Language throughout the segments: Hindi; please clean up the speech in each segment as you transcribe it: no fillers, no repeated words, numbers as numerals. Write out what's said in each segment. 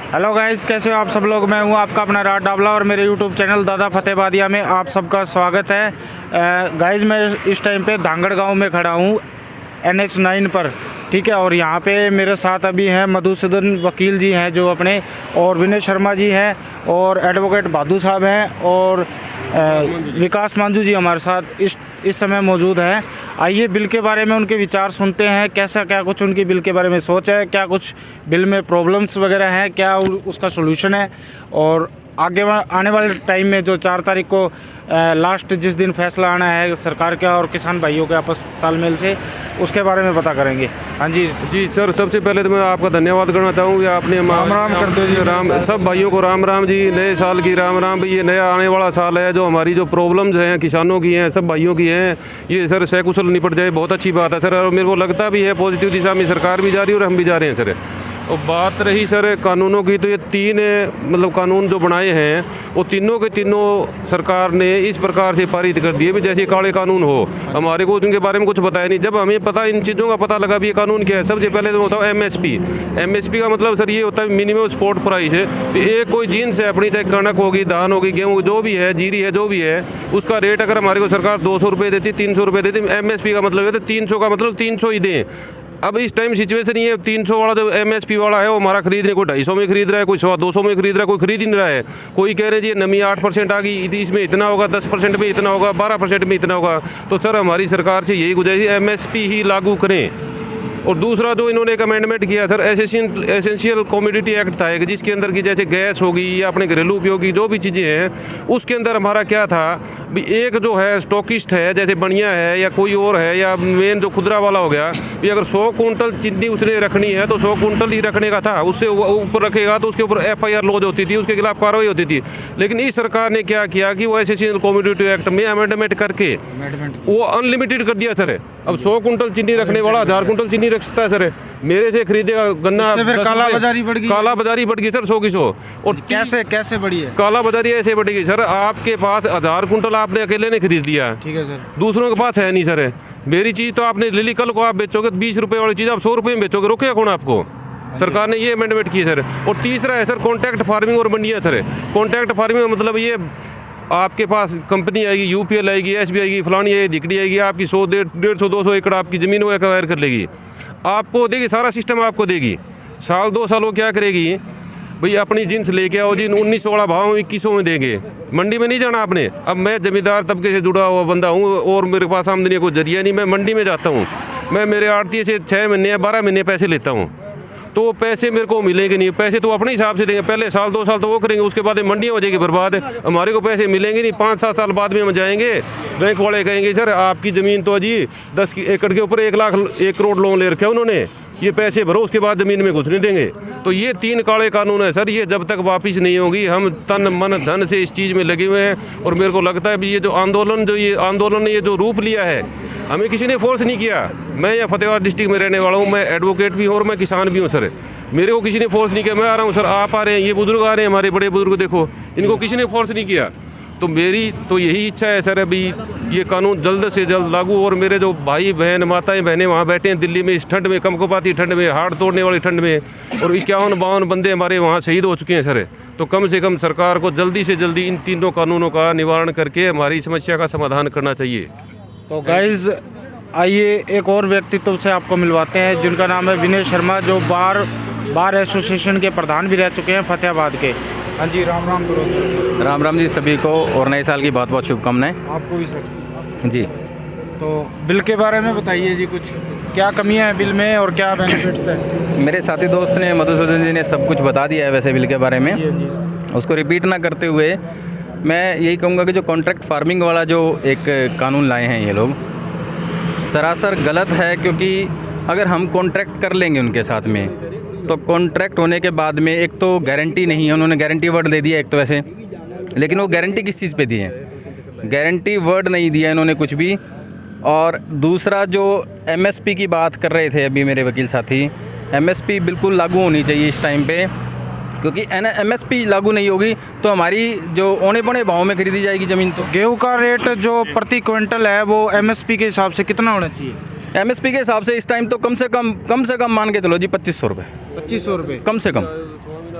हेलो गाइस, कैसे हो आप सब लोग। मैं हूं आपका अपना राज डाबला और मेरे यूट्यूब चैनल दादा फतेहबादिया में आप सबका स्वागत है। गाइस, मैं इस टाइम पे धांगड़ गांव में खड़ा हूं NH 9 पर, ठीक है। और यहाँ पे मेरे साथ अभी हैं मधुसूदन वकील जी हैं जो अपने, और विनय शर्मा जी हैं, और एडवोकेट भादू साहब हैं, और विकास मांझू जी हमारे साथ इस समय मौजूद हैं। आइए बिल के बारे में उनके विचार सुनते हैं, कैसा क्या कुछ उनकी बिल के बारे में सोच है, क्या कुछ बिल में प्रॉब्लम्स वगैरह हैं, क्या उसका सॉल्यूशन है, और आगे आने वाले टाइम में जो 4 तारीख को लास्ट जिस दिन फैसला आना है सरकार का और किसान भाइयों के आपस तालमेल से, उसके बारे में पता करेंगे। हाँ जी सर, सबसे पहले तो मैं आपका धन्यवाद करना चाहूँगी। आपने राम राम करते जी, राम सब भाइयों को राम राम जी। नए साल की राम राम। ये नया आने वाला साल है, जो हमारी जो प्रॉब्लम्स हैं किसानों की हैं, सब भाइयों की हैं, ये सर सकुशल निपट जाए, बहुत अच्छी बात है सर। और मेरे को लगता भी है पॉजिटिव दिशा में सरकार भी जा रही है और हम भी जा रहे हैं सर। और बात रही सर कानूनों की, तो ये 3 मतलब कानून जो बनाए हैं वो तीनों के तीनों सरकार ने इस प्रकार से पारित कर दिए भी जैसे काले कानून हो। हमारे को उनके बारे में कुछ बताया नहीं। जब हमें पता इन चीज़ों का पता लगा भी ये कानून क्या है, सबसे पहले तो होता है MSP का मतलब सर ये होता है मिनिमम सपोर्ट प्राइस है। एक कोई जीन्स है अपनी, चाहे कणक होगी, धान होगी, गेहूँ जो भी है, जीरी है, जो भी है, उसका रेट अगर हमारे को सरकार 200 रुपये देती, 300 रुपये देती, MSP का मतलब है 300 का मतलब 300 ही दें। अब इस टाइम सिचुएशन ये है, 300 वाला जो MSP वाला है वो हमारा खरीद नहीं, कोई 250 में खरीद रहा है, कोई 200 में खरीद रहा है, कोई खरीद ही नहीं रहा है। कोई कह रहे जी नमी 8% आ गई, इसमें इतना होगा, 10% में इतना होगा, 12% में इतना होगा। तो सर हमारी सरकार से यही गुजारिश है MSP ही लागू करें। और दूसरा जो इन्होंने एक अमेंडमेंट किया सर, एसेंशियल कमोडिटी एक्ट था एक, जिसके अंदर की जैसे गैस होगी या अपने घरेलू उपयोग की जो भी चीज़ें हैं, उसके अंदर हमारा क्या था भी एक जो है स्टॉकिस्ट है, जैसे बनिया है या कोई और है, या मेन जो खुदरा वाला हो गया भी, अगर 100 कुंटल चीनी उसने रखनी है तो 100 कुंटल ही रखने का था। उससे ऊपर रखेगा तो उसके ऊपर FIR लॉज होती थी, उसके खिलाफ कार्रवाई होती थी। लेकिन इस सरकार ने क्या किया कि वो एसेंशियल कमोडिटी एक्ट में अमेंडमेंट करके वो अनलिमिटेड कर दिया सर। अब 100 कुंटल चीनी रखने वाला 1000 कुंटल चीनी रख सकता है सर। मेरे से खरीदेगा गन्ना, काला बाजारी बढ़ गई। काला बाजारी बढ़ गई सर 100 की 100। और कैसे बढ़ी है काला बाजारी ऐसे बढ़ेगी सर, आपके पास 1000 कुंटल आपने अकेले ने खरीद लिया, ठीक है सर, दूसरों के पास है नहीं सर। मेरी चीज़ तो आपने ले ली, कल को आप बेचोगे 20 रुपये वाली चीज़ आप 100 रुपये में बेचोगे, रोकेगा कौन आपको? सरकार ने ये अमेंडमेंट की सर। और तीसरा है सर कॉन्ट्रैक्ट फार्मिंग और मंडियाँ सर। कॉन्ट्रैक्ट फार्मिंग मतलब ये आपके पास कंपनी आएगी, UPL आएगी, SB आएगी, फलानी आएगी, दिकड़ी आएगी, आपकी 100, 150, 200 एकड़ आपकी ज़मीन वो एक्वायर कर लेगी, आपको देगी, सारा सिस्टम आपको देगी। साल 2 साल वो क्या करेगी भाई, अपनी जिन्स लेके आओ जी, 1900 वाला भाव 2100 में देंगे। मंडी में नहीं जाना आपने। अब मैं जमींदार तबके से जुड़ा हुआ बंदा हूँ और मेरे पास आमदनी का कोई जरिया नहीं, मैं मंडी में जाता हूँ, मैं मेरे आड़ती से 6 महीने या 12 महीने पैसे लेता हूँ, तो पैसे मेरे को मिलेंगे नहीं। पैसे तो अपने हिसाब से देंगे, पहले साल 2 साल तो वो करेंगे, उसके बाद मंडियाँ हो जाएगी बर्बाद, हमारे को पैसे मिलेंगे नहीं। 5-7 साल बाद में हम जाएंगे, बैंक वाले कहेंगे सर आपकी ज़मीन तो जी 10 एकड़ के ऊपर 1 करोड़ लोन ले रखे हैं उन्होंने, ये पैसे भरो, उसके बाद ज़मीन में घुस नहीं देंगे। तो ये 3 काले कानून है सर, ये जब तक वापस नहीं होगी, हम तन मन धन से इस चीज़ में लगे हुए हैं। और मेरे को लगता है भी ये आंदोलन ने ये जो रूप लिया है, हमें किसी ने फोर्स नहीं किया। मैं यहाँ फतेहाबाद डिस्ट्रिक्ट में रहने वाला हूँ, मैं एडवोकेट भी हूँ और मैं किसान भी हूँ सर। मेरे को किसी ने फोर्स नहीं किया, मैं आ रहा हूँ सर, आप आ रहे हैं, ये बुजुर्ग आ रहे हैं, हमारे बड़े बुजुर्ग देखो, इनको किसी ने फोर्स नहीं किया। तो मेरी तो यही इच्छा है सर अभी ये कानून जल्द से जल्द लागू। और मेरे जो भाई बहन माताएं बहनें वहाँ बैठे हैं दिल्ली में, इस ठंड में, कमकपाती ठंड में, हाड़ तोड़ने वाली ठंड में, और 51-52 बंदे हमारे वहाँ शहीद हो चुके हैं सर। तो कम से कम सरकार को जल्दी से जल्दी इन तीनों कानूनों का निवारण करके हमारी समस्या का समाधान करना चाहिए। तो गाइज आइए एक और व्यक्तित्व से आपको मिलवाते हैं, जिनका नाम है विनय शर्मा, जो बार एसोसिएशन के प्रधान भी रह चुके हैं फतेहाबाद के। हाँ जी, राम राम करो। राम राम जी सभी को, और नए साल की बहुत बहुत शुभकामनाएं आपको भी सर जी। तो बिल के बारे में बताइए जी, कुछ क्या कमियां हैं बिल में और क्या बेनिफिट्स हैं? मेरे साथी दोस्त ने, मधुसूदन जी ने सब कुछ बता दिया है वैसे बिल के बारे में, उसको रिपीट ना करते हुए मैं यही कहूँगा कि जो कॉन्ट्रैक्ट फार्मिंग वाला जो एक कानून लाए हैं ये लोग, सरासर गलत है। क्योंकि अगर हम कॉन्ट्रैक्ट कर लेंगे उनके साथ में, तो कॉन्ट्रैक्ट होने के बाद में एक तो गारंटी नहीं है, उन्होंने गारंटी वर्ड दे दिया एक तो वैसे, लेकिन वो गारंटी किस चीज़ पे दी है? गारंटी वर्ड नहीं दिया इन्होंने कुछ भी। और दूसरा जो MSP की बात कर रहे थे अभी मेरे वकील साथी, MSP बिल्कुल लागू होनी चाहिए इस टाइम पे, क्योंकि MSP लागू नहीं होगी तो हमारी जो औने पौने भाव में खरीदी जाएगी ज़मीन। तो गेहूँ का रेट जो प्रति क्विंटल है वो MSP के हिसाब से कितना होना चाहिए? MSP के हिसाब से इस टाइम तो कम से कम मान के चलो जी 2500 रुपये। 2500 रुपये कम से कम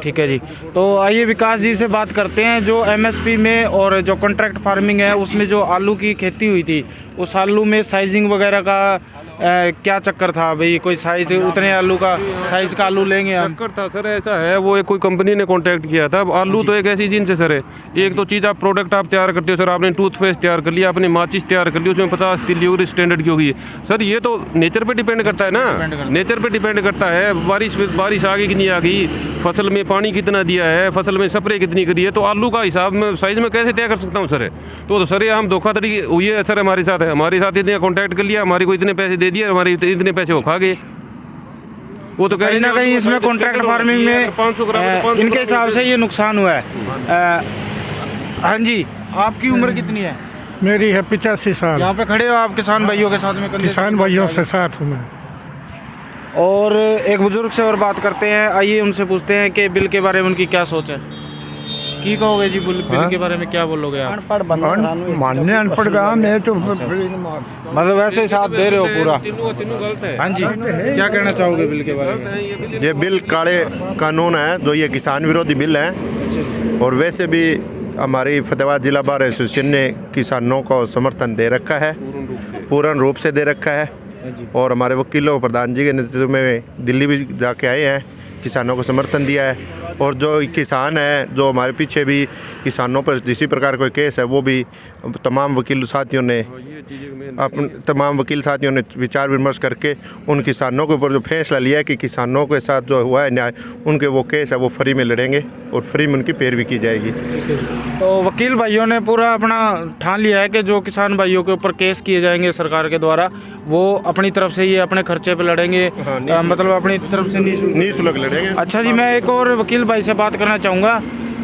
ठीक है जी। तो आइए विकास जी से बात करते हैं। जो एमएसपी में और जो कॉन्ट्रैक्ट फार्मिंग है उसमें जो आलू की खेती हुई थी, उस आलू में साइजिंग वगैरह का क्या चक्कर था भाई? कोई साइज उतने आलू का साइज का आलू लेंगे हम? चक्कर था सर, ऐसा है वो एक कोई कंपनी ने कांटेक्ट किया था। अब आलू तो एक ऐसी चीज़ है सर है, एक तो चीज़ आप प्रोडक्ट आप तैयार करते हो सर, आपने टूथपेस्ट तैयार कर लिया, आपने माचिस तैयार कर ली, उसमें 50 डिलीवरी स्टैंडर्ड की होगी सर। ये तो नेचर पे डिपेंड करता है ना, नेचर पे डिपेंड करता है। बारिश आ गई कि नहीं आ गई, फसल में पानी कितना दिया है, फसल में स्प्रे कितनी करी है, तो आलू का हिसाब में साइज में कैसे तय कर सकता हूँ सर? तो सर ये हम धोखाधड़ी हुई है सर हमारे साथ है, हमारे साथ इतने कॉन्टैक्ट कर लिया, हमारे को इतने पैसे दे दिए, हमारे इतने पैसे वो खा गए। वो तो कहीं ना कहीं इसमें कॉन्ट्रैक्ट फार्मिंग में 500 ग्राम इनके हिसाब से ये नुकसान हुआ है। हाँ जी, आपकी उम्र कितनी है? मेरी है 85 साल। यहाँ पे खड़े हो आप किसान भाइयों के साथ में? किसान भाइयों से साथ हूँ मैं। और एक बुजुर्ग से और बात करते हैं, आइए उनसे पूछते हैं कि बिल के बारे में उनकी क्या सोच है। की कहोगे जी, बिल के बारे में क्या बोलोगे आप? मानने अनपढ़ गाँव में तो मतलब वैसे ही साथ दे रहे हो पूरा? गलत है। हाँ जी, क्या कहना चाहोगे बिल के बारे में? ये बिल काले कानून है, जो ये किसान विरोधी बिल है। और वैसे भी हमारी फतेहाबाद जिला बार एसोसिएशन ने किसानों को समर्थन दे रखा है, पूर्ण रूप से दे रखा है। और हमारे वकीलों प्रधान जी के नेतृत्व में दिल्ली भी जाके आए हैं, किसानों को समर्थन दिया है। और जो किसान है, जो हमारे पीछे भी किसानों पर जिस प्रकार कोई केस है, वो भी तमाम वकील साथियों ने विचार विमर्श करके उन किसानों के ऊपर जो फैसला लिया है कि किसानों के साथ जो हुआ है न्याय, उनके वो केस है वो फ्री में लड़ेंगे और फ्री में उनकी पैरवी की जाएगी। तो वकील भाइयों ने पूरा अपना ठान लिया है कि जो किसान भाइयों के ऊपर केस किए जाएंगे सरकार के द्वारा, वो अपनी तरफ से ये अपने खर्चे पे लड़ेंगे। मतलब अपनी तरफ से निःशुल्क लड़ेंगे। अच्छा जी, मैं एक और वकील भाई से बात करना चाहूँगा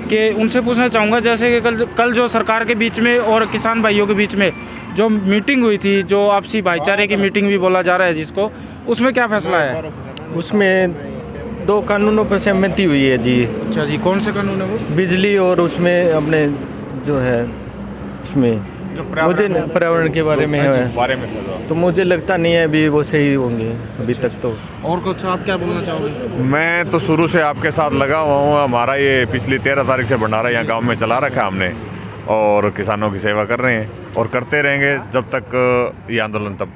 कि उनसे पूछना चाहूँगा, जैसे कि कल जो सरकार के बीच में और किसान भाइयों के बीच में जो मीटिंग हुई थी, जो आपसी भाईचारे की मीटिंग भी बोला जा रहा है जिसको, उसमें क्या फैसला है? उसमें 2 कानूनों पर सहमति हुई है जी। अच्छा जी, कौन से कानून है वो? बिजली और उसमें अपने जो है इसमें मुझे पर्यावरण के बारे में है, तो मुझे लगता नहीं है अभी वो सही होंगे अभी तक तो। और कुछ आप क्या बोलना चाहोगे? मैं तो शुरू से आपके साथ लगा हुआ हूँ। हमारा ये पिछली 13 तारीख से भंडारा यहाँ गांव में चला रखा हमने, और किसानों की सेवा कर रहे हैं और करते रहेंगे जब तक ये आंदोलन तब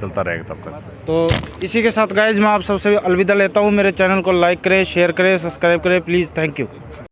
चलता रहेगा तब तक। तो इसी के साथ गाइज मैं आप सबसे अलविदा लेता हूँ। मेरे चैनल को लाइक करें, शेयर करें, सब्सक्राइब करें प्लीज़। Thank you.